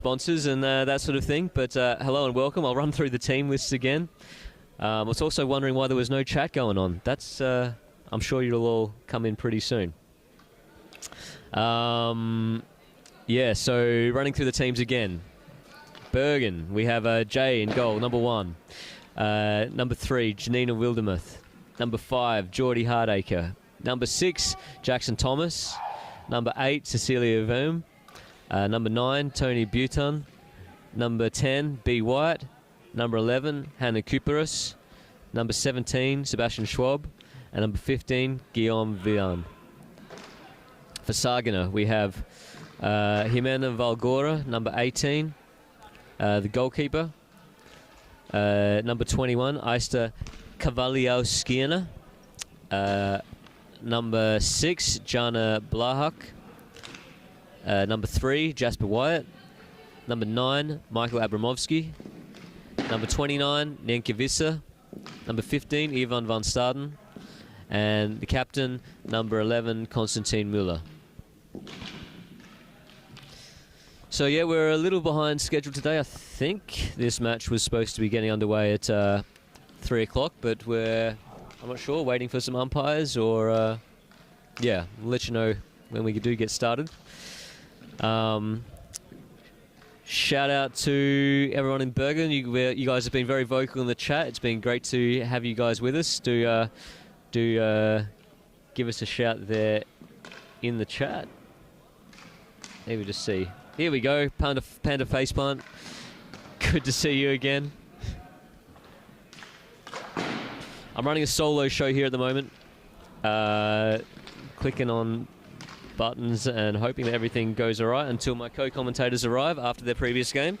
sponsors and that sort of thing. But hello and welcome. I'll run through the team lists again. I was also wondering why there was no chat going on. That's I'm sure you'll all come in pretty soon. Yeah, so running through the teams again. Bergen, we have Jay in goal, number 1. Number 3, Janina Wildermuth. Number 5, Geordie Hardacre. Number 6, Jackson Thomas. Number 8, Cecilia Verm. Number 9, Tony Buton. Number 10, B. White. Number 11, Hannah Kuperis. Number 17, Sebastian Schwab. And number 15, Guillaume Villan. For Sagene, we have Jimena Valgora, number 18, the goalkeeper. Number 21, Aista Kavaliauskiana. Number 6, Jana Blahak. Number 3, Jasper Wyatt. Number 9, Michael Abramovsky. Number 29, Nenke Visser. Number 15, Ivan van Staden. And the captain, number 11, Konstantin Müller. So yeah, we're a little behind schedule today. I think this match was supposed to be getting underway at 3 o'clock, but I'm not sure, waiting for some umpires or, yeah, we'll let you know when we do get started. Shout out to everyone in Bergen. You guys have been very vocal in the chat. It's been great to have you guys with us. Do give us a shout there in the chat. Let me just see. Here we go, Panda Faceplant. Good to see you again. I'm running a solo show here at the moment. Clicking on buttons and hoping that everything goes all right until my co-commentators arrive after their previous game.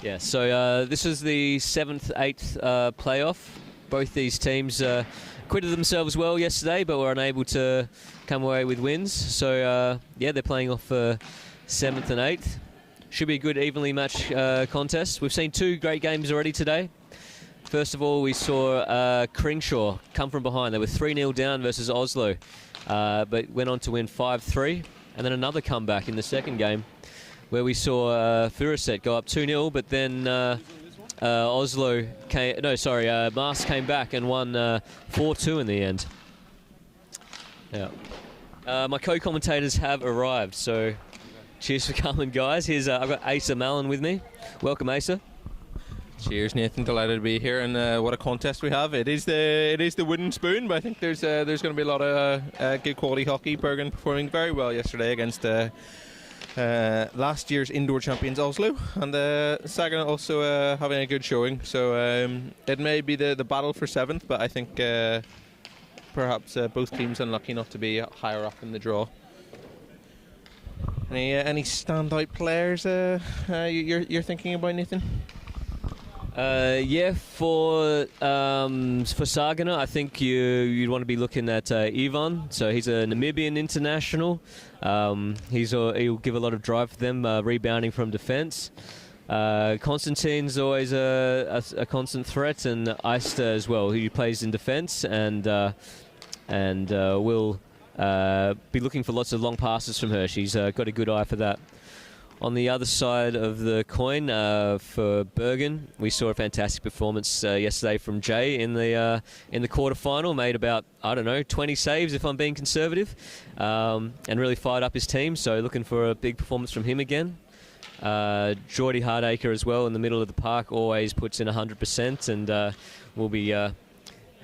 Yeah, so this is the 7th, 8th playoff. Both these teams acquitted themselves well yesterday, but were unable to come away with wins. So, yeah, they're playing off 7th and 8th. Should be a good, evenly matched contest. We've seen 2 great games already today. First of all, we saw Kringshaw come from behind. They were 3-0 down versus Oslo, but went on to win 5-3. And then another comeback in the second game, where we saw Furuset go up 2-0, but then Mars came back and won 4-2 in the end. Yeah. My co-commentators have arrived, so cheers for coming, guys. Here's I've got Asa Mallon with me. Welcome, Asa. Cheers, Nathan. Delighted to be here, and what a contest we have. It is the wooden spoon, but I think there's going to be a lot of good quality hockey. Bergen performing very well yesterday against last year's indoor champions Oslo, and Sagene also having a good showing. So it may be the battle for 7th, but I think perhaps both teams unlucky not to be higher up in the draw. Any standout players you're thinking about, Nathan? Yeah, for Sagene, I think you'd want to be looking at Ivan. So he's a Namibian international. He'll give a lot of drive for them, rebounding from defence. Konstantin's always a constant threat, and Aista as well, who plays in defence and will be looking for lots of long passes from her. She's got a good eye for that. On the other side of the coin, for Bergen, we saw a fantastic performance yesterday from Jay in the quarterfinal. Made about 20 saves if I'm being conservative, and really fired up his team. So looking for a big performance from him again. Geordie Hardacre as well in the middle of the park always puts in 100%, and will be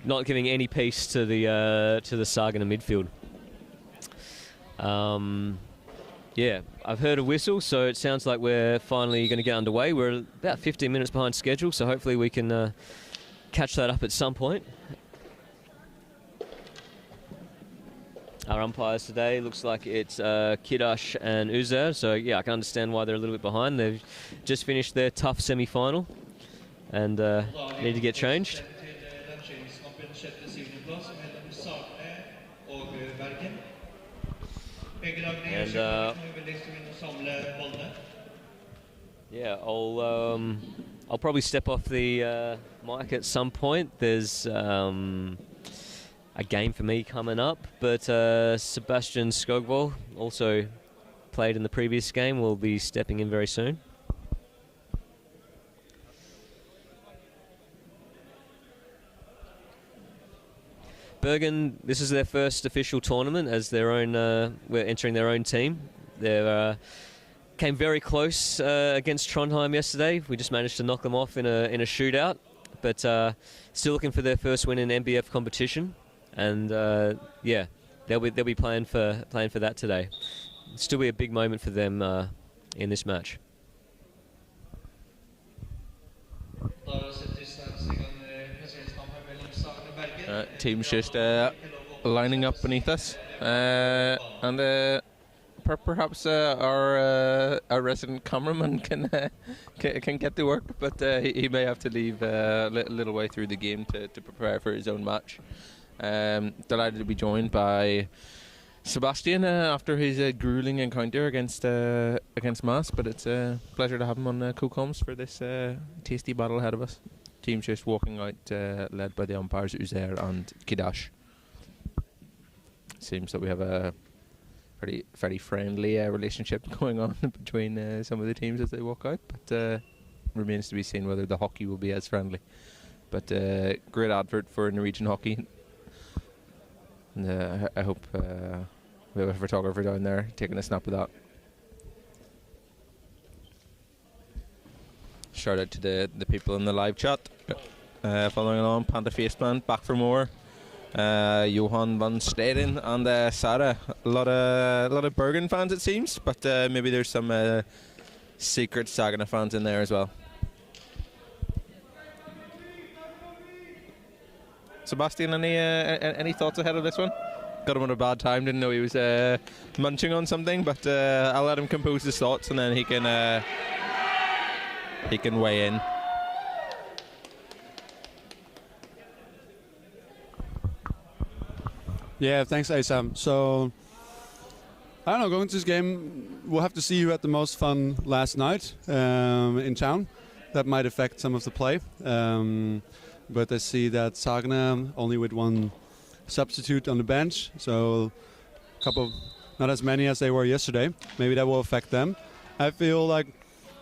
not giving any peace to the Sagene midfield. Yeah, I've heard a whistle, so it sounds like we're finally going to get underway. We're about 15 minutes behind schedule, so hopefully we can catch that up at some point. Our umpires today, looks like it's Kidash and Uzer, so yeah, I can understand why they're a little bit behind. They've just finished their tough semi-final and need to get changed. And Yeah, I'll probably step off the mic at some point. There's a game for me coming up, but Sebastian Skogvold, also played in the previous game, will be stepping in very soon. Bergen, this is their first official tournament as their own. We're entering their own team. They came very close against Trondheim yesterday. We just managed to knock them off in a shootout, but still looking for their first win in NBF competition. And yeah, they'll be playing for that today. It'll still be a big moment for them in this match. Teams just lining up beneath us, and perhaps our resident cameraman can get to work, but he may have to leave a little way through the game to prepare for his own match. Delighted to be joined by Sebastian after his grueling encounter against Mass, but it's a pleasure to have him on co-coms for this tasty battle ahead of us. Team's just walking out, led by the umpires Uzair and Kidash. Seems that we have a very friendly relationship going on between some of the teams as they walk out, but remains to be seen whether the hockey will be as friendly. But great advert for Norwegian hockey, and I hope we have a photographer down there taking a snap of that. Shout out to the people in the live chat following along. Panda Faceman back for more. Johan van Steden and Sarah. A lot of Bergen fans it seems, but maybe there's some secret Sagene fans in there as well. Sebastian, any thoughts ahead of this one? Got him on a bad time. Didn't know he was munching on something, but I'll let him compose his thoughts and then he can weigh in. Yeah, thanks, Asam. So, I don't know, going to this game, we'll have to see who had the most fun last night in town. That might affect some of the play. But I see that Sagene only with one substitute on the bench, so not as many as they were yesterday. Maybe that will affect them. I feel like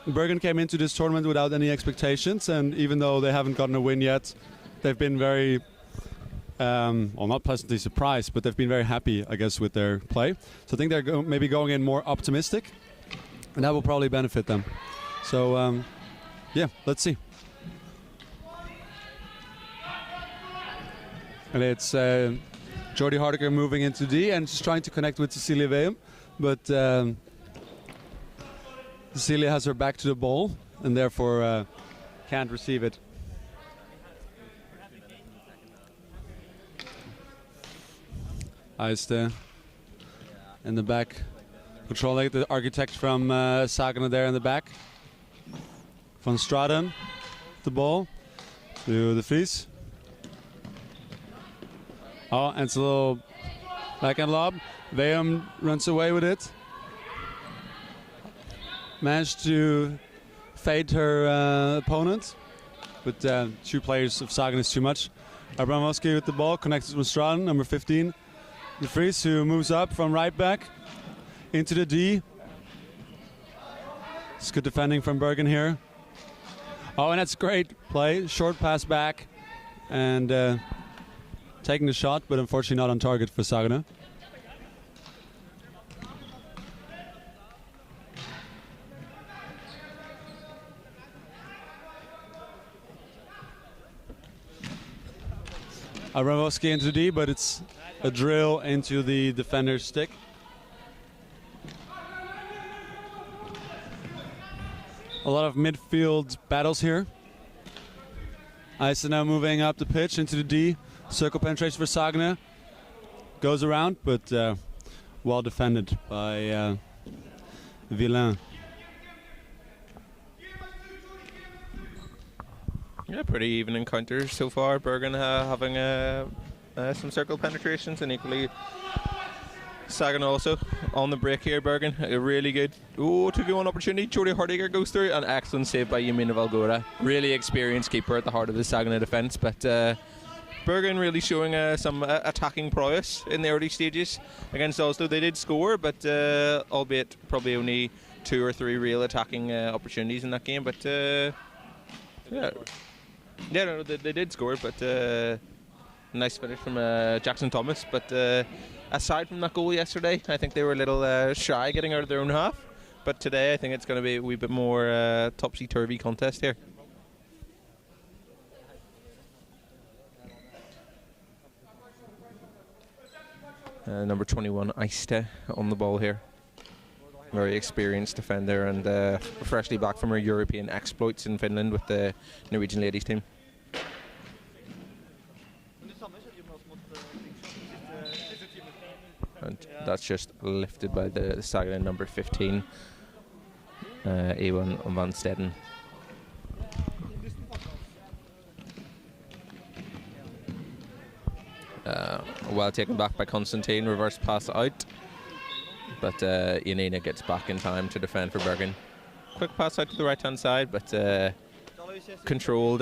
Bergen came into this tournament without any expectations, and even though they haven't gotten a win yet, they've been very, not pleasantly surprised, but they've been very happy, I guess, with their play. So I think they're maybe going in more optimistic, and that will probably benefit them. So, yeah, let's see. And it's Jordi Hardiker moving into D and just trying to connect with Cecilia Veum, but Cecilia has her back to the ball and therefore can't receive it. Eiste in the back, controlling the architect from Sagene there in the back. Van Straden, the ball to the Vries. Oh, and it's a little backhand lob. Veum runs away with it. Managed to fade her opponent, but two players of Sagene is too much. Abramovsky with the ball, connected with Straden, number 15. De Vries, who moves up from right back into the D. It's good defending from Bergen here. Oh, and that's great play. Short pass back and taking the shot, but unfortunately not on target for Sagene. Abramovsky into D, but it's a drill into the defender's stick. A lot of midfield battles here. Eiste now moving up the pitch into the D. Circle penetration for Sagene. Goes around, but well defended by Villain. Yeah, pretty even encounters so far. Bergen having some circle penetrations and equally Sagene also on the break here. Bergen, a really good 2v1 opportunity. Jordi Hardiger goes through, an excellent save by Yamina Valgora. Really experienced keeper at the heart of the Sagene defence, but Bergen really showing some attacking prowess in the early stages against Oslo. They did score, but albeit probably only 2 or 3 real attacking opportunities in that game. But they did score, but nice finish from Jackson Thomas. But aside from that goal yesterday, I think they were a little shy getting out of their own half. But today, I think it's going to be a wee bit more topsy-turvy contest here. Number 21, Eiste, on the ball here. Very experienced defender and freshly back from her European exploits in Finland with the Norwegian ladies team. And that's just lifted by the Sagene number 15, Ewan van Stedden. Well taken back by Constantine, reverse pass out, but Janina gets back in time to defend for Bergen. Quick pass out to the right hand side, but controlled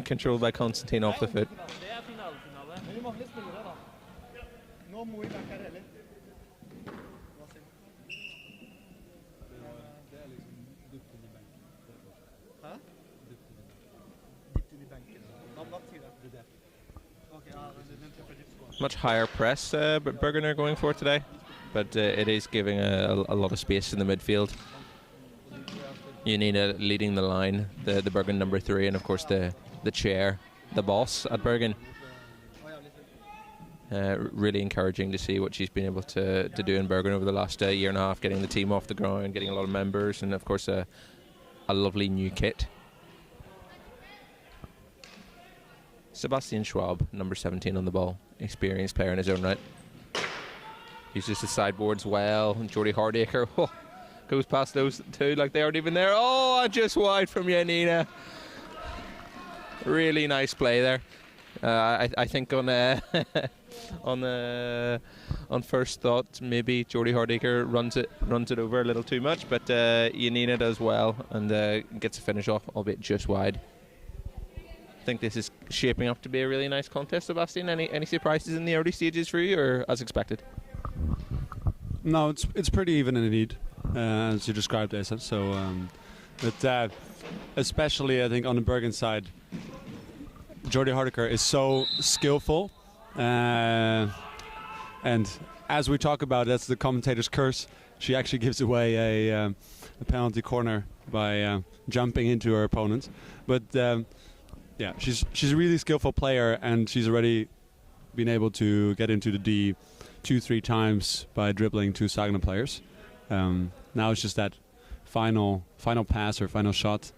controlled by Constantine off the foot. Much higher press but Bergen are going for today, but it is giving a lot of space in the midfield. Janina leading the line, the Bergen number 3, and of course the chair, the boss at Bergen. Really encouraging to see what she's been able to do in Bergen over the last year and a half, getting the team off the ground, getting a lot of members, and of course a lovely new kit. Sebastian Schwab, number 17 on the ball, experienced player in his own right. Uses the sideboards well, and Jordi Hardaker goes past those two like they aren't even there. Oh, just wide from Janina. Really nice play there. I think on first thought, maybe Jordi Hardaker runs it over a little too much, but Janina does well and gets a finish off, albeit just wide. I think this is shaping up to be a really nice contest, Sebastian. Any surprises in the early stages for you, or as expected? No, it's pretty even indeed, as you described, Asa. So, but especially I think on the Bergen side, Jordi Hardaker is so skillful, and as we talk about, that's the commentator's curse. She actually gives away a penalty corner by jumping into her opponent, but. Yeah, she's a really skillful player, and she's already been able to get into the D 2-3 times by dribbling 2 Sagene players. Now it's just that final pass or final shot,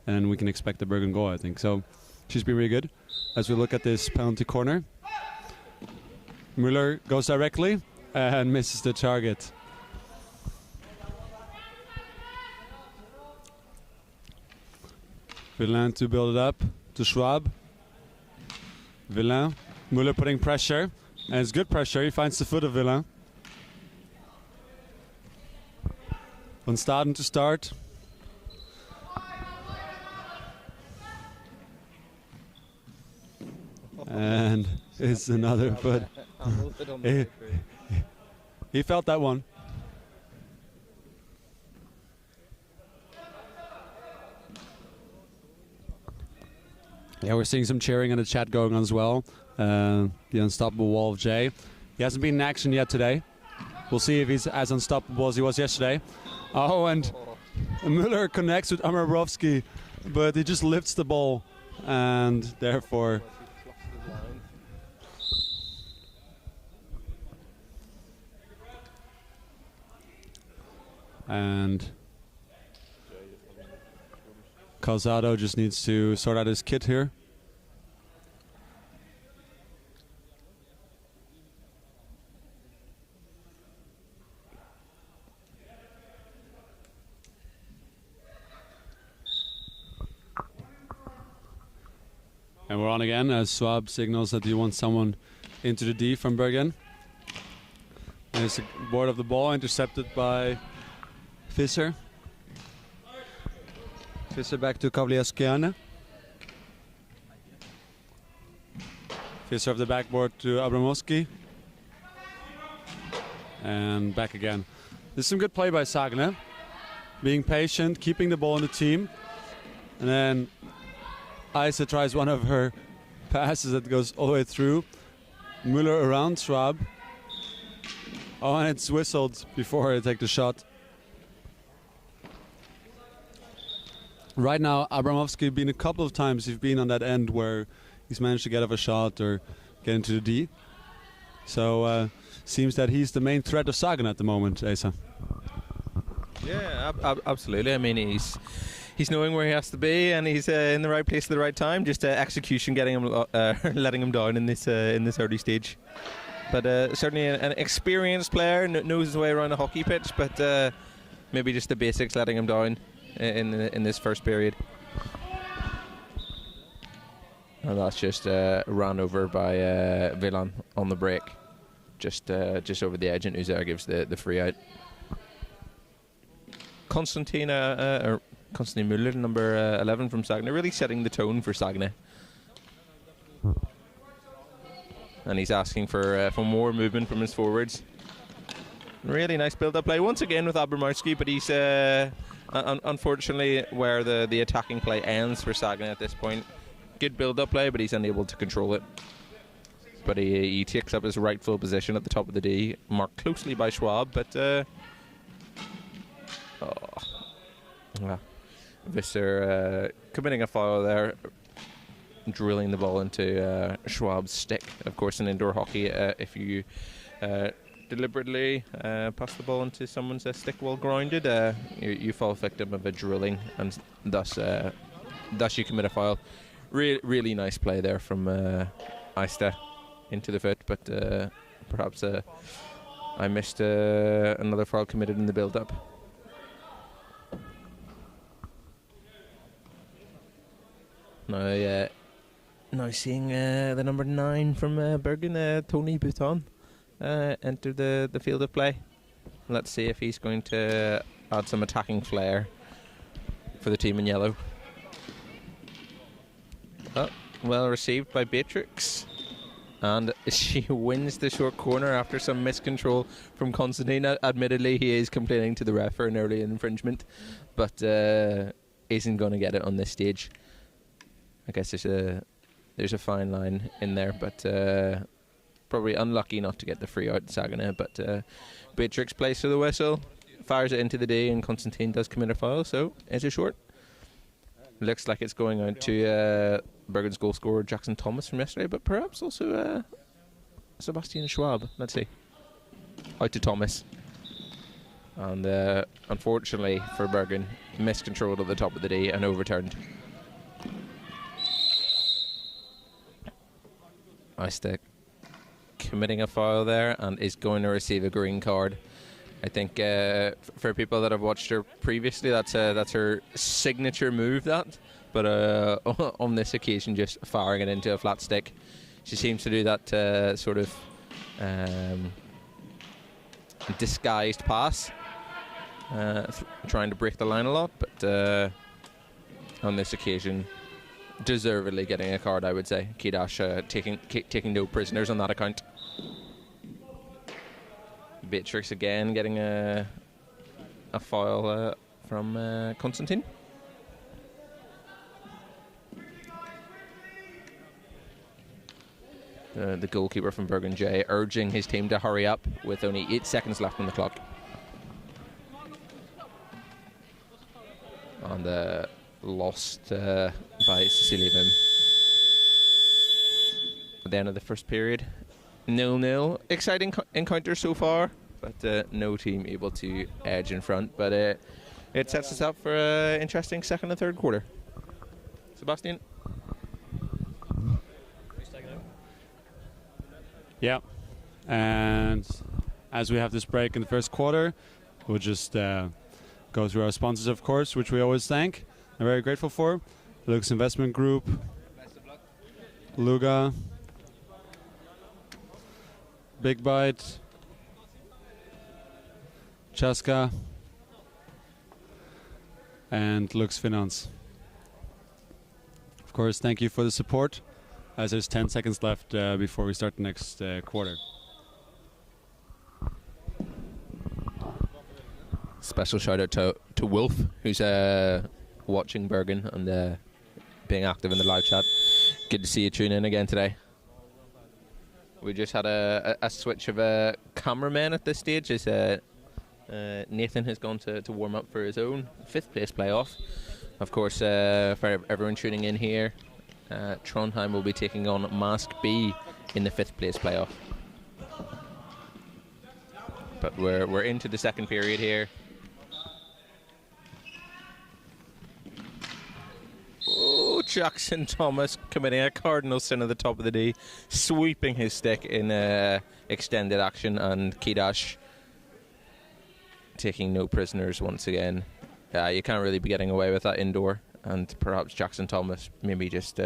and we can expect the Bergen goal, I think. So she's been really good. As we look at this penalty corner, Müller goes directly and misses the target. Villain to build it up to Schwab. Villain. Müller putting pressure. And it's good pressure. He finds the foot of Villain. Van Staden to start. And it's another foot. He felt that one. Yeah, we're seeing some cheering in the chat going on as well. The unstoppable wall of Jay. He hasn't been in action yet today. We'll see if he's as unstoppable as he was yesterday. Oh, and Müller connects with Amarovsky, but he just lifts the ball, and therefore... And Calzado just needs to sort out his kit here. And we're on again as Schwab signals that he wants someone into the D from Bergen. There's a board of the ball intercepted by Fischer. Fischer back to Sagene. Fischer of the backboard to Abramovsky. And back again. This is some good play by Sagene. Being patient, keeping the ball in the team. And then Isa tries one of her passes that goes all the way through. Müller around Schwab. Oh, and it's whistled before they take the shot. Right now, Abramovsky been a couple of times he's been on that end where he's managed to get off a shot or get into the D. So seems that he's the main threat of Sagene at the moment, Asa. Yeah, absolutely. I mean, he's knowing where he has to be, and he's in the right place at the right time. Just execution getting him, letting him down in this early stage. But certainly an experienced player, knows his way around a hockey pitch. But maybe just the basics letting him down in this first period. And that's just ran over by Villan on the break, just over the edge, and Uzer gives the free out. Konstantin Müller, number 11 from Sagene, really setting the tone for Sagene. And he's asking for more movement from his forwards. Really nice build-up play once again with Abramovsky, but he's unfortunately where the attacking play ends for Sagene at this point. Good build-up play, but he's unable to control it. But he takes up his rightful position at the top of the D, marked closely by Schwab, but Visser committing a foul there, drilling the ball into Schwab's stick. Of course, in indoor hockey, if you deliberately pass the ball into someone's stick while grounded, you fall victim of a drilling, and thus you commit a foul. Really nice play there from Eista into the foot, but perhaps I missed another foul committed in the build-up. Now seeing the number 9 from Bergen, Tony Bouton, enter the field of play. Let's see if he's going to add some attacking flair for the team in yellow. Oh, well received by Beatrix, and she wins the short corner after some miscontrol from Konstantin. Admittedly, he is complaining to the ref for an early infringement, but isn't going to get it on this stage. I guess there's a fine line in there, but probably unlucky not to get the free out, Sagene. But Beatrix plays for the whistle, fires it into the D, and Konstantin does commit a foul, so it's a short. Looks like it's going out to Bergen's goal scorer Jackson Thomas from yesterday, but perhaps also Sebastian Schwab. Let's see. Out to Thomas. And unfortunately for Bergen, miscontrolled at the top of the D and overturned. Eista committing a foul there and is going to receive a green card. I think for people that have watched her previously, that's her signature move. But on this occasion, just firing it into a flat stick. She seems to do that sort of disguised pass, trying to break the line a lot. But on this occasion, deservedly getting a card, I would say. Kidash taking no prisoners on that account. Beatrix again getting a foul from Konstantin. The goalkeeper from Bergen, Jay, urging his team to hurry up with only 8 seconds left on the clock. And lost by Cecilia Vim. At the end of the first period, 0-0. Exciting encounter so far, but no team able to edge in front. But it sets us up for an interesting second and third quarter. Sebastian? Yeah, and as we have this break in the first quarter, we'll just go through our sponsors, of course, which we always thank. I'm very grateful for. Lux Investment Group, Luga, Big Bite, Chaska, and Lux Finance. Of course, thank you for the support, as there's 10 seconds left before we start the next quarter. Special shout out to Wolf, who's watching Bergen and being active in the live chat. Good to see you tune in again today. We just had a switch of cameramen at this stage as Nathan has gone to warm up for his own 5th place playoff. Of course, for everyone tuning in here, Trondheim will be taking on Mask B in the 5th place playoff. But we're into the second period here. Oh, Jackson Thomas committing a cardinal sin at the top of the D, sweeping his stick in extended action, and Kidash taking no prisoners once again. You can't really be getting away with that indoor, and perhaps Jackson Thomas maybe just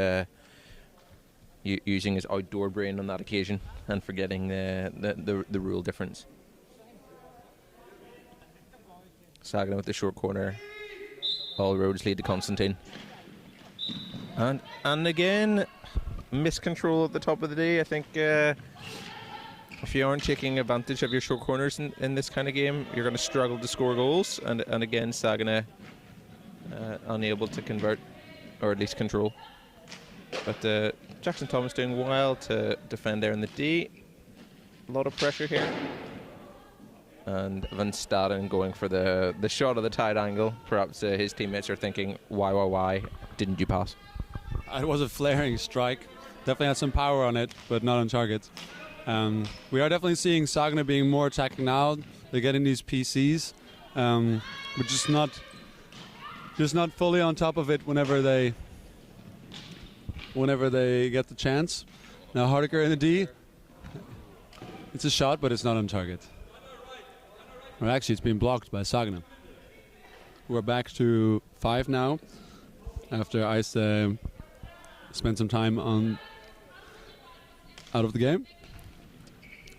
using his outdoor brain on that occasion and forgetting the rule difference. Sagene with the short corner. All roads lead to Constantine. And again, miscontrol at the top of the day. I think if you aren't taking advantage of your short corners in this kind of game, you're going to struggle to score goals. And again, Sagene unable to convert, or at least control. But Jackson Thomas doing well to defend there in the D. A lot of pressure here. And Van Staden going for the shot of the tight angle. Perhaps his teammates are thinking, why didn't you pass? It was a flaring strike. Definitely had some power on it, but not on target. We are definitely seeing Sagene being more attacking now. They're getting these PCs, but just not fully on top of it whenever they get the chance. Now Hardiker in the D. It's a shot, but it's not on target. Or actually, it's been blocked by Sagene. We're back to 5 now, after Ice spent some time out of the game.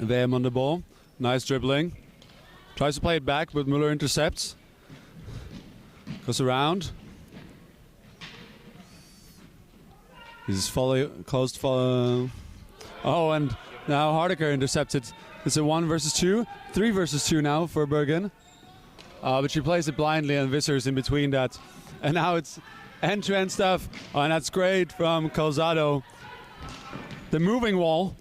VM on the ball. Nice dribbling. Tries to play it back, but Müller intercepts. Goes around. He's close to follow. Oh, and now Hardiker intercepts it. It's a 1 versus 2. 3 versus 2 now for Bergen. But she plays it blindly, and Visser's in between that. And now it's end-to-end stuff. Oh, and that's great from Calzado. The moving wall.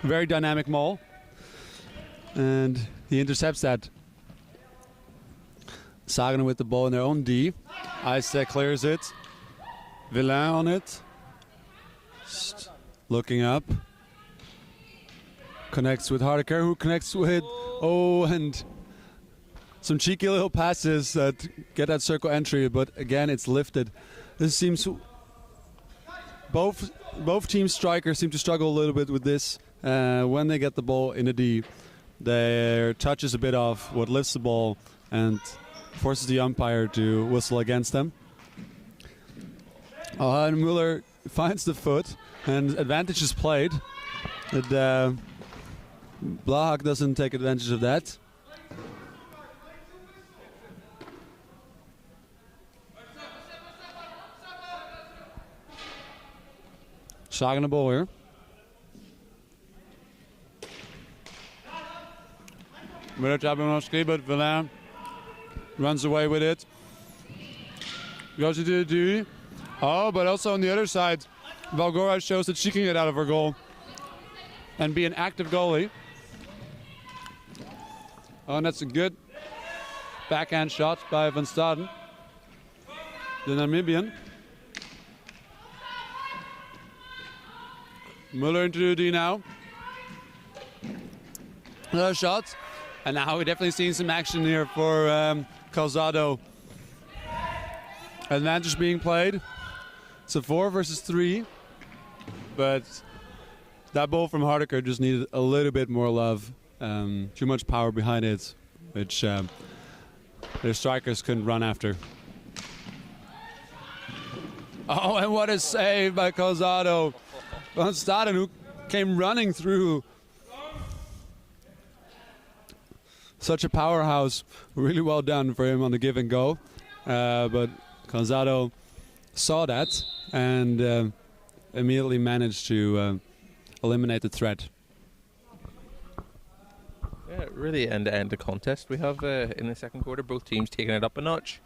Very dynamic maul. And he intercepts that. Sagene with the ball in their own D. Ice clears it. Villain on it. Just looking up. Connects with Hardiker, who connects with... Oh, and some cheeky little passes that get that circle entry, but again, it's lifted. This seems... Both team strikers seem to struggle a little bit with this. When they get the ball in the D, their touch is a bit off, what lifts the ball and forces the umpire to whistle against them. And Müller finds the foot, and advantage is played. Blahak doesn't take advantage of that. Sagene ball here. Miloš but Villain runs away with it. Goes into the D. Oh, but also on the other side, Valgora shows that she can get out of her goal and be an active goalie. Oh, and that's a good backhand shot by Van Staden, the Namibian. Müller into the D now. Another shot. And now we're definitely seeing some action here for Calzado. Advantage being played. It's a 4 versus 3. But that ball from Hardiker just needed a little bit more love. Too much power behind it, which their strikers couldn't run after. Oh, and what a save by Calzado. Van Staden, who came running through such a powerhouse. Really well done for him on the give and go. But Gonzalo saw that and immediately managed to eliminate the threat. Yeah, really end-to-end the contest we have in the second quarter. Both teams taking it up a notch.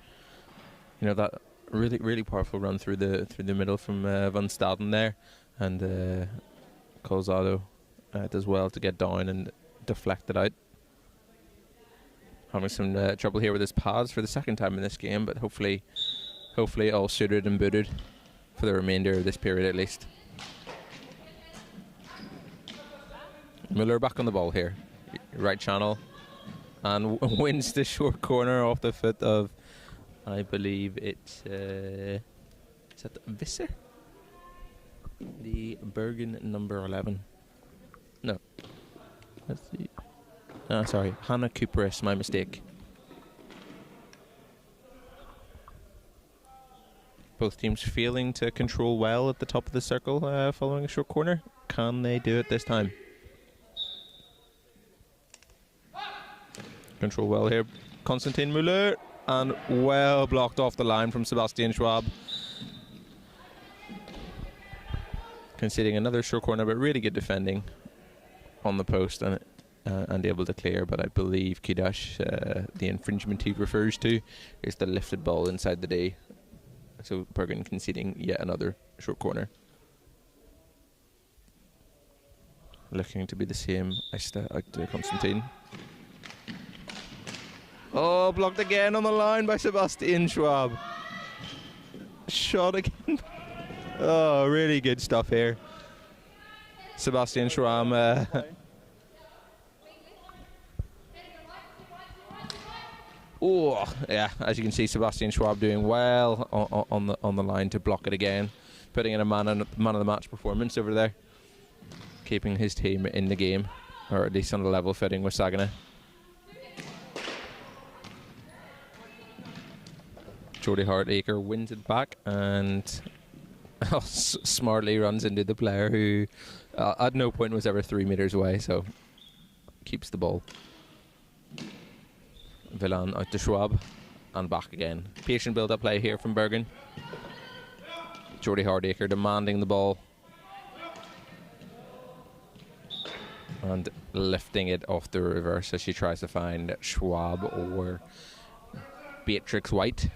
You know, that really powerful run through the middle from Van Staden there, and Colzado does well to get down and deflect it out. Having some trouble here with his pads for the second time in this game, but hopefully all suited and booted for the remainder of this period at least. Muller back on the ball here, right channel, and wins the short corner off the foot of, I believe it's is that Visser? The Bergen number 11. No. Let's see. Sorry, Hannah Cooperis, my mistake. Both teams failing to control well at the top of the circle following a short corner. Can they do it this time? Control well here, Konstantin Müller, and well blocked off the line from Sebastian Schwab. Conceding another short corner, but really good defending on the post and able to clear. But I believe Kidash, the infringement he refers to, is the lifted ball inside the D. So Bergen conceding yet another short corner. Looking to be the same out to Konstantin. Oh, blocked again on the line by Sebastian Schwab. Shot again. Oh, really good stuff here. Sebastian Schwab. Oh, yeah. As you can see, Sebastian Schwab doing well on the line to block it again, putting in a man of the match performance over there, keeping his team in the game, or at least on a level footing with Sagene. Jordy Hartaker wins it back and smartly runs into the player who at no point was ever 3 meters away, so keeps the ball. Villan out to Schwab and back again. Patient build-up play here from Bergen. Jordy Hardaker demanding the ball and lifting it off the reverse as she tries to find Schwab or Beatrix White.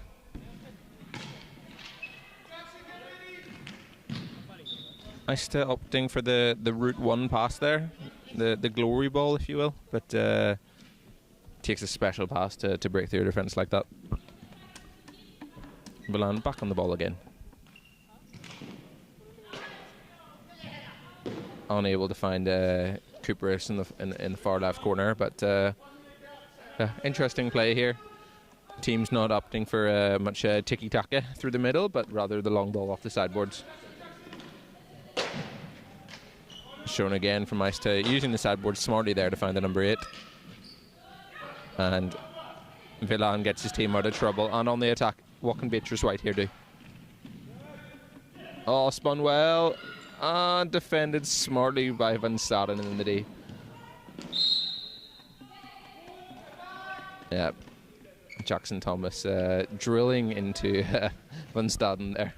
I still opting for the Route 1 pass there, the glory ball, if you will, but takes a special pass to break through a defence like that. Villan back on the ball again. Unable to find Cooperis in the far left corner, but yeah, interesting play here. Team's not opting for much tiki-taka through the middle, but rather the long ball off the sideboards. Shown again from Ice to using the sideboard smartly there to find the number 8. And Villan gets his team out of trouble. And on the attack, what can Beatrice White here do? Oh, spun well. And defended smartly by Van Staden in the D. Yeah. Jackson Thomas drilling into Van Staden there.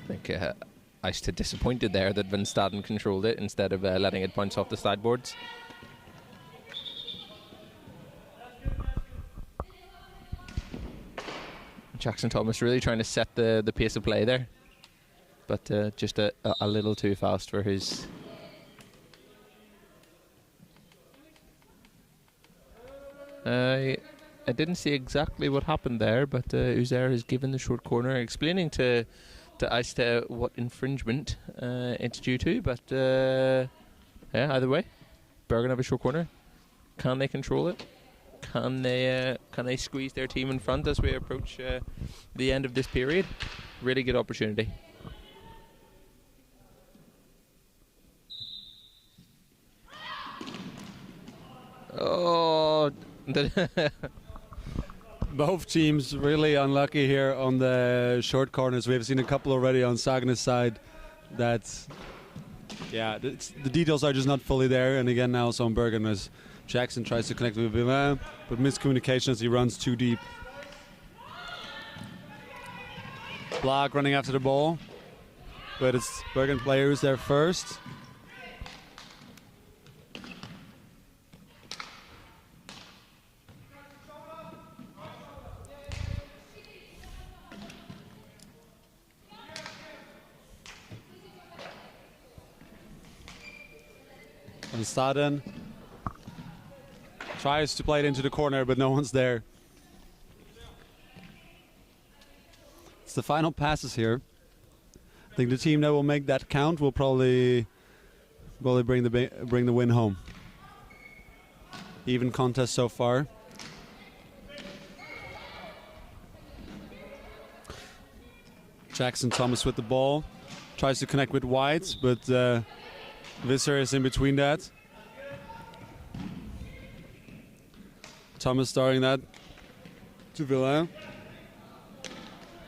I think Ice to disappointed there that Van Staden controlled it instead of letting it bounce off the sideboards. Jackson Thomas really trying to set the pace of play there, but just a little too fast for his. I didn't see exactly what happened there, but Uzair has given the short corner, explaining to Ice what infringement it's due to, but yeah, either way, Bergen have a short corner. Can they control it? Can they squeeze their team in front as we approach the end of this period? Really good opportunity. Oh, Both teams really unlucky here on the short corners. We've seen a couple already on Sagene's side. That's the details are just not fully there. And again, now also on Bergen as Jackson tries to connect with Villain, but miscommunication as he runs too deep. Block running after the ball, but it's Bergen player who's there first. And Staden tries to play it into the corner, but no one's there. It's the final passes here. I think the team that will make that count will probably bring the win home. Even contest so far. Jackson Thomas with the ball. Tries to connect with White, but Visser is in between that. Thomas starting that to Villain.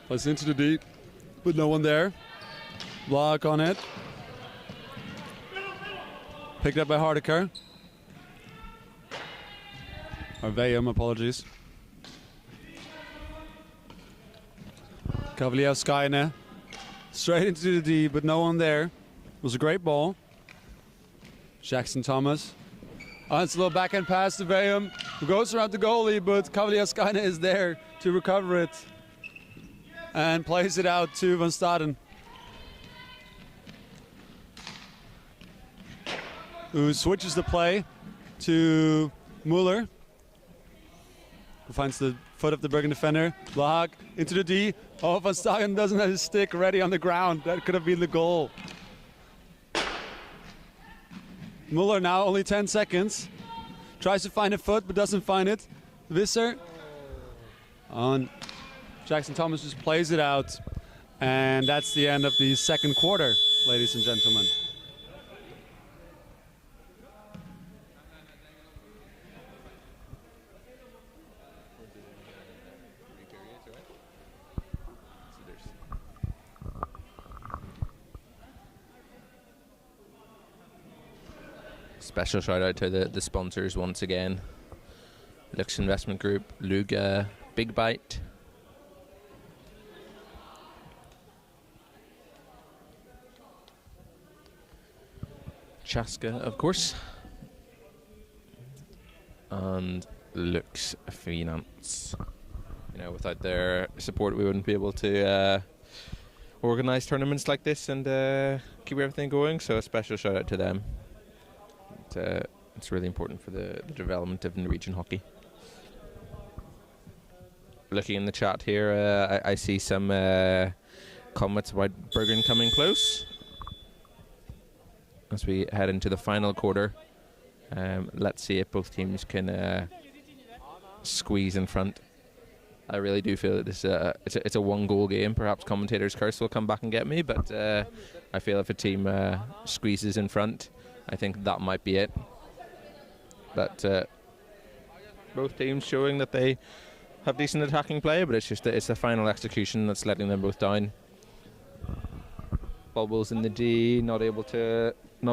Plays into the deep, but no one there. Block on it. Picked up by Hardeker. Or Veum, apologies. Cavalier Sagene. Straight into the deep, but no one there. It was a great ball. Jackson Thomas. Oh, it's a little backhand pass to Veum, who goes around the goalie, but Cavalier Sagene is there to recover it. And plays it out to Van Staden, who switches the play to Muller, who finds the foot of the Bergen defender. Lahak into the D. Oh, Van Staden doesn't have his stick ready on the ground. That could have been the goal. Muller now only 10 seconds. Tries to find a foot, but doesn't find it. Visser on Jackson Thomas just plays it out. And that's the end of the second quarter, ladies and gentlemen. Special shout out to the sponsors once again. Lux Investment Group, Luga, Big Bite. Chaska, of course. And Lux Finance. You know, without their support we wouldn't be able to organise tournaments like this and keep everything going, so a special shout out to them. It's really important for the development of Norwegian hockey. Looking in the chat here, I see some comments about Bergen coming close. As we head into the final quarter, let's see if both teams can squeeze in front. I really do feel that this it's a one-goal game. Perhaps commentators' curse will come back and get me, but I feel if a team squeezes in front, I think that might be it. But both teams showing that they have decent attacking play, but it's just it's the final execution that's letting them both down. Bubbles in the D, not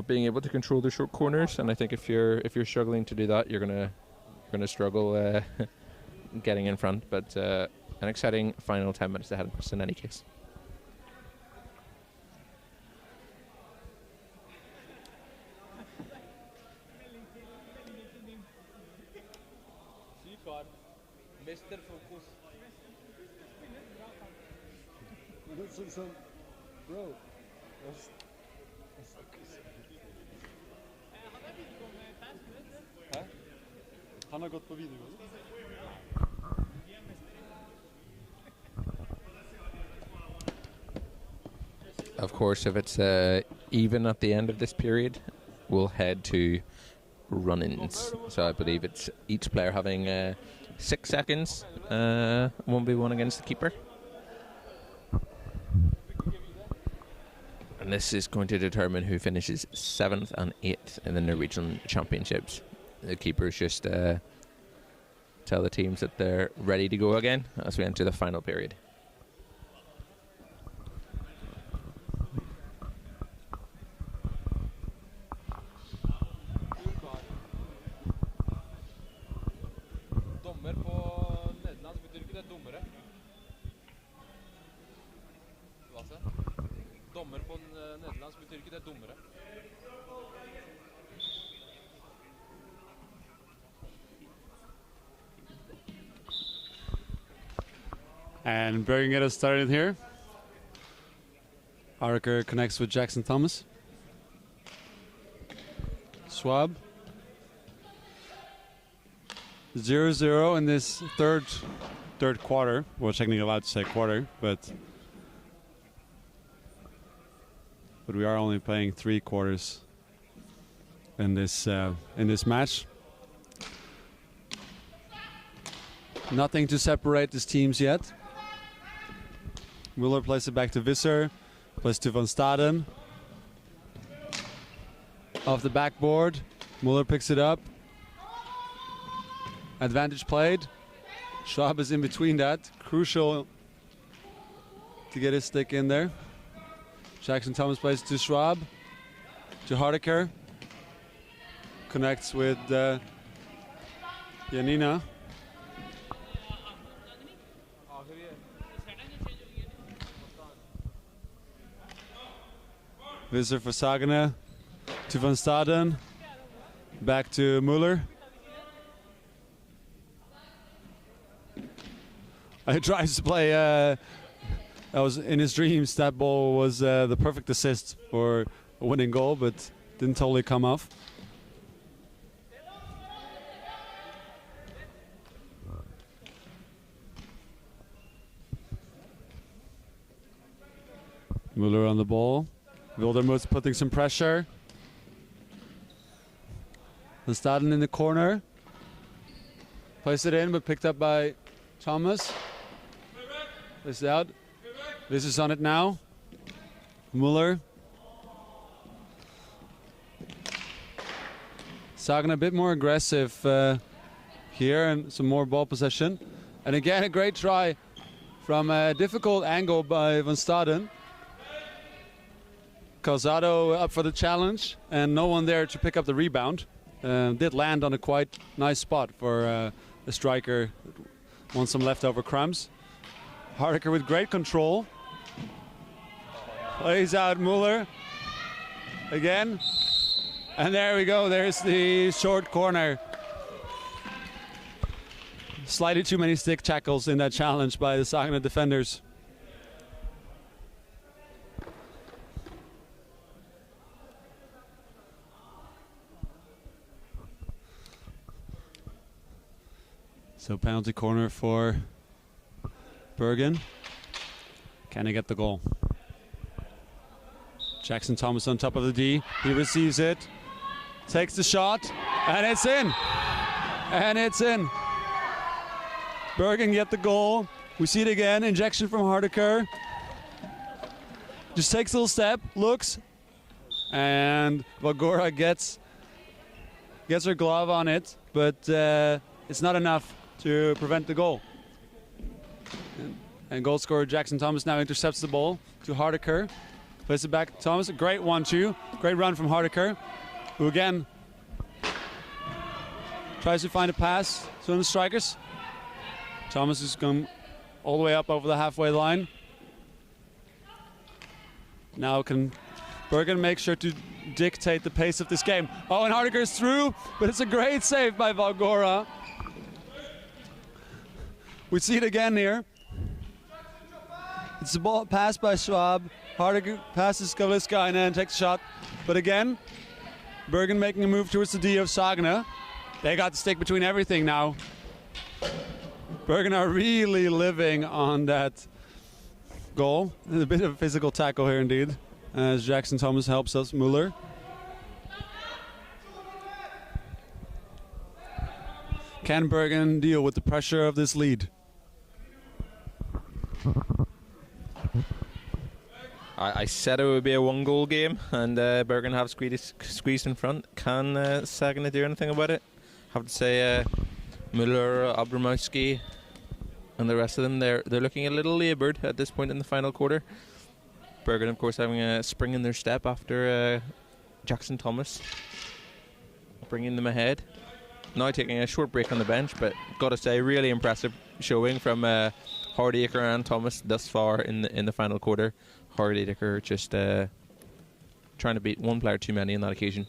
being able to control the short corners, and I think if you're struggling to do that, you're gonna struggle getting in front. But an exciting final 10 minutes ahead of us in any case. Mr. Focus. Bro. Han har gått på video. Of course, if it's even at the end of this period, we'll head to run-ins. So I believe it's each player having 6 seconds, 1v1 against the keeper. And this is going to determine who finishes 7th and 8th in the Norwegian Championships. The keepers just tell the teams that they're ready to go again as we enter the final period. And Bergen get us started here. Hardeker connects with Jackson Thomas. Schwab. 0-0 in this third quarter. Well, technically allowed to say quarter, but we are only playing 3 quarters in this match. Nothing to separate these teams yet. Muller plays it back to Visser, plays to Van Staden. Off the backboard, Muller picks it up. Advantage played. Schwab is in between that. Crucial to get his stick in there. Jackson Thomas plays to Schwab. To Hardeker. Connects with Janina. Visser for Sagene. To Van Staden. Back to Muller. He tries to play. That was in his dreams. That ball was the perfect assist for a winning goal, but didn't totally come off. Muller on the ball. Wildermuth putting some pressure. Van Staden in the corner. Plays it in, but picked up by Thomas. Plays it out. This is on it now. Muller. Sagene a bit more aggressive here and some more ball possession. And again, a great try from a difficult angle by Van Staden. Calzado up for the challenge and no one there to pick up the rebound. Did land on a quite nice spot for a striker that wants some leftover crumbs. Hardeker with great control. Plays out Muller again. And there we go, there's the short corner. Slightly too many stick tackles in that challenge by the Sagene defenders. So penalty corner for Bergen. Can he get the goal? Jackson Thomas on top of the D. He receives it. Takes the shot. And it's in. And it's in. Bergen get the goal. We see it again. Injection from Hardeker. Just takes a little step. Looks. And Vagora gets her glove on it. But it's not enough to prevent the goal. And goal scorer Jackson Thomas now intercepts the ball to Hardeker. Plays it back to Thomas. A great 1-2. Great run from Hardeker, who again tries to find a pass to one of the strikers. Thomas has come all the way up over the halfway line. Now can Bergen make sure to dictate the pace of this game. Oh, and Hardeker is through, but it's a great save by Valgora. We see it again here. It's a ball pass by Schwab. Hardeker passes Skaliskainen and takes a shot. But again, Bergen making a move towards the D of Sagene. They got the stick between everything now. Bergen are really living on that goal. There's a bit of a physical tackle here indeed, as Jackson Thomas helps us, Muller. Can Bergen deal with the pressure of this lead? I said it would be a 1-goal game, and Bergen have squeezed in front. Can Sagene do anything about it? Have to say, Müller, Abramowski, and the rest of them, they're looking a little laboured at this point in the final quarter. Bergen, of course, having a spring in their step after Jackson Thomas bringing them ahead. Now taking a short break on the bench, but got to say, really impressive showing from Hardeker and Thomas thus far in the final quarter. Harley-Dicker just trying to beat one player too many on that occasion.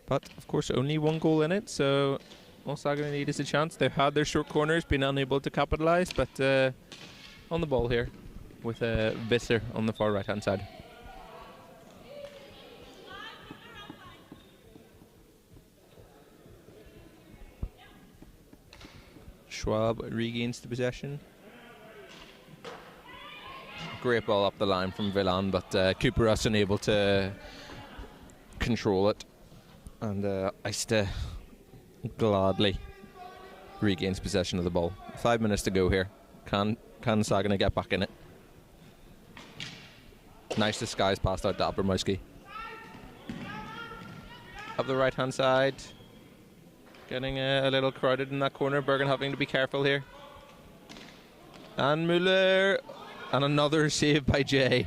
But, of course, only one goal in it, so all Sagene need is a chance. They've had their short corners, been unable to capitalise, but on the ball here with Visser on the far right-hand side. Schwab regains the possession. Great ball up the line from Villan, but Cooperus unable to control it. And Eiste gladly regains possession of the ball. 5 minutes to go here. Can Sagene get back in it? Nice disguise passed out to Abramowski. Up the right hand side. Getting a little crowded in that corner. Bergen having to be careful here. And Müller. And another save by Jay.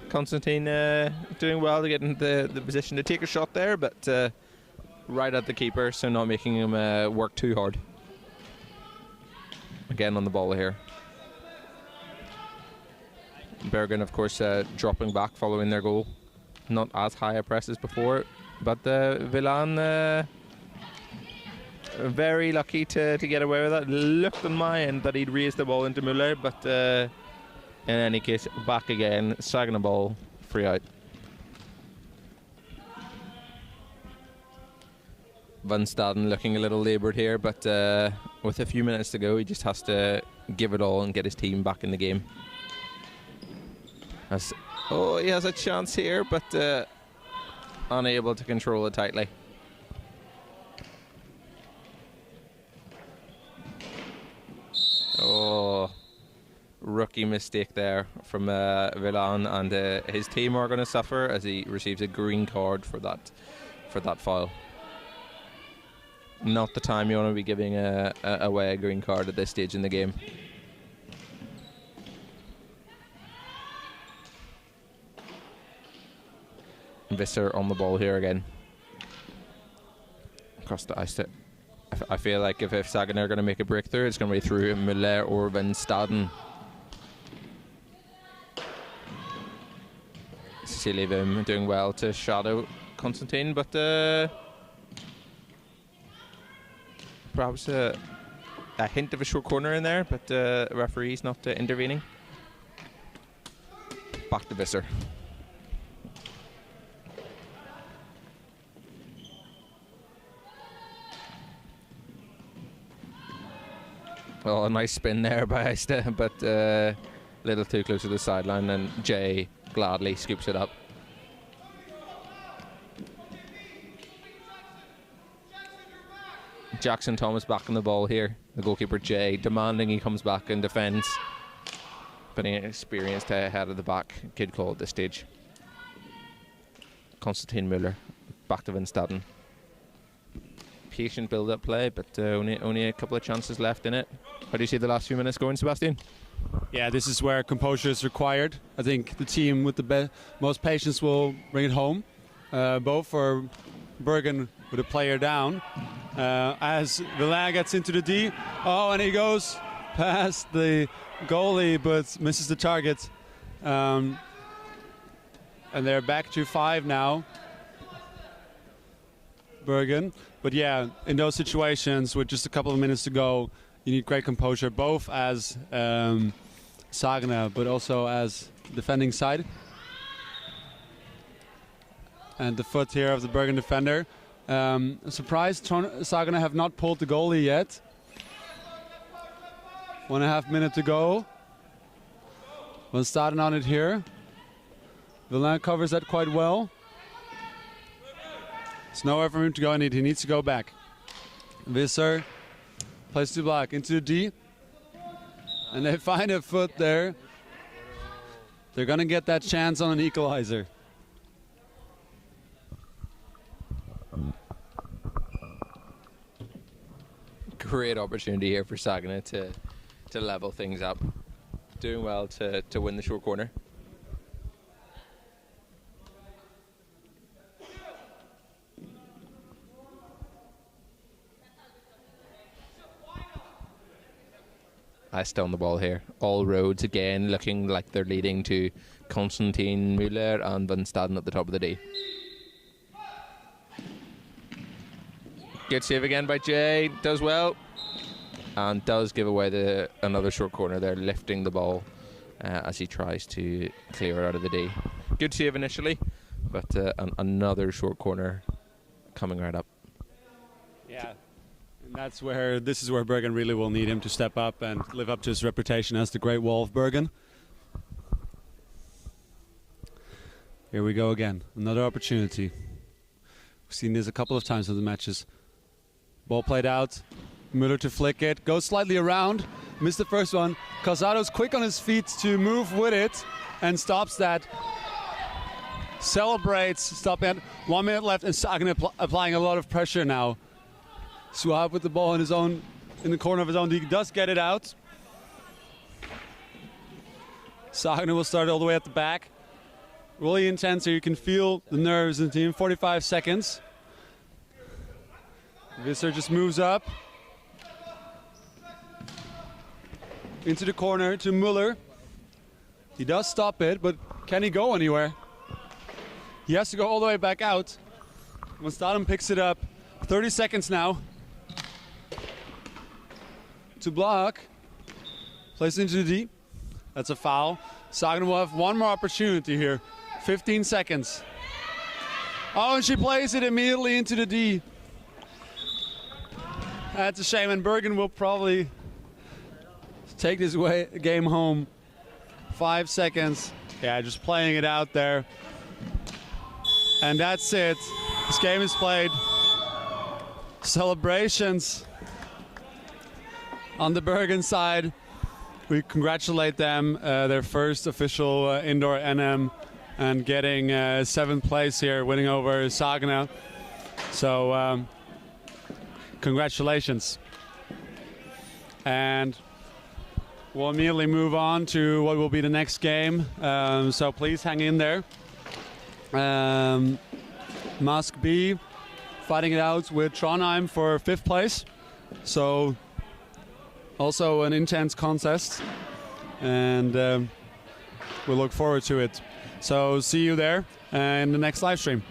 Constantine doing well to get in the position to take a shot there, but right at the keeper, so not making him work too hard. Again on the ball here. Bergen, of course, dropping back following their goal. Not as high a press as before, but Villan very lucky to get away with that. Looked on my end that he'd raised the ball into Müller, but in any case, back again. Sagene ball, free out. Van Staden looking a little laboured here, but with a few minutes to go, he just has to give it all and get his team back in the game. He has a chance here, but unable to control it tightly. Oh, rookie mistake there from Villan, and his team are going to suffer as he receives a green card for that foul. Not the time you want to be giving away a green card at this stage in the game. Visser on the ball here again. Across the ice. I feel like if Sagene are going to make a breakthrough, it's going to be through Müller or Van Staden. Silivim doing well to shadow Constantine, but perhaps a hint of a short corner in there, but referee's not intervening. Back to Visser. Oh, a nice spin there by Eiste, but a little too close to the sideline, and Jay gladly scoops it up. Jackson Thomas back on the ball here. The goalkeeper Jay demanding he comes back and defends. Putting an experienced head of the back kid call at this stage. Constantine Müller back to Van Staden. Patient build-up play, but only a couple of chances left in it. How do you see the last few minutes going, Sebastian? Yeah, this is where composure is required. I think the team with the most patience will bring it home. Both for Bergen with a player down. As Villan gets into the D. Oh, and he goes past the goalie, but misses the target. And they're back to 5 now. Bergen. But yeah, in those situations with just a couple of minutes to go, you need great composure, both as Sagene, but also as defending side. And the foot here of the Bergen defender. I'm surprised Sagene have not pulled the goalie yet. 1.5 minutes to go. Van Staden on it here. Villan covers that quite well. There's nowhere for him to go, and he needs to go back. Visser plays to block into the D. And they find a foot there. They're going to get that chance on an equalizer. Great opportunity here for Sagene to level things up. Doing well to win the short corner. still on the ball here. All roads again looking like they're leading to Konstantin Müller and Van Staden at the top of the D. Good save again by Jay. Does well. And does give away another short corner there, lifting the ball as he tries to clear it out of the D. Good save initially, but another short corner coming right up. Yeah, and this is where Bergen really will need him to step up and live up to his reputation as the Great Wall of Bergen. Here we go again, another opportunity. We've seen this a couple of times in the matches. Ball played out, Müller to flick it, goes slightly around, missed the first one. Casado's quick on his feet to move with it and stops that. Celebrates, stopping at 1 minute left, and Sagene applying a lot of pressure now. Suave with the ball in the corner of his own. He does get it out. Sagene will start all the way at the back. Really intense here. You can feel the nerves in the team. 45 seconds. Visser just moves up. Into the corner to Müller. He does stop it, but can he go anywhere? He has to go all the way back out. Van Staden picks it up. 30 seconds now. To block. Plays into the D. That's a foul. Sagene will have one more opportunity here. 15 seconds. Oh, and she plays it immediately into the D. That's a shame, and Bergen will probably take this game home. 5 seconds. Yeah, just playing it out there. And that's it. This game is played. Celebrations on the Bergen side. We congratulate them, their first official indoor NM, and getting 7th place here, winning over Sagene. So congratulations. And we'll immediately move on to what will be the next game. So please hang in there. Musk B fighting it out with Trondheim for 5th place. So also an intense contest, and we look forward to it. So see you there in the next live stream.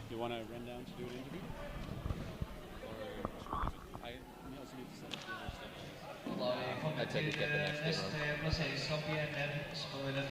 You want to run down to do an interview? Or I also need to set up the next step. I'd say we get the next game.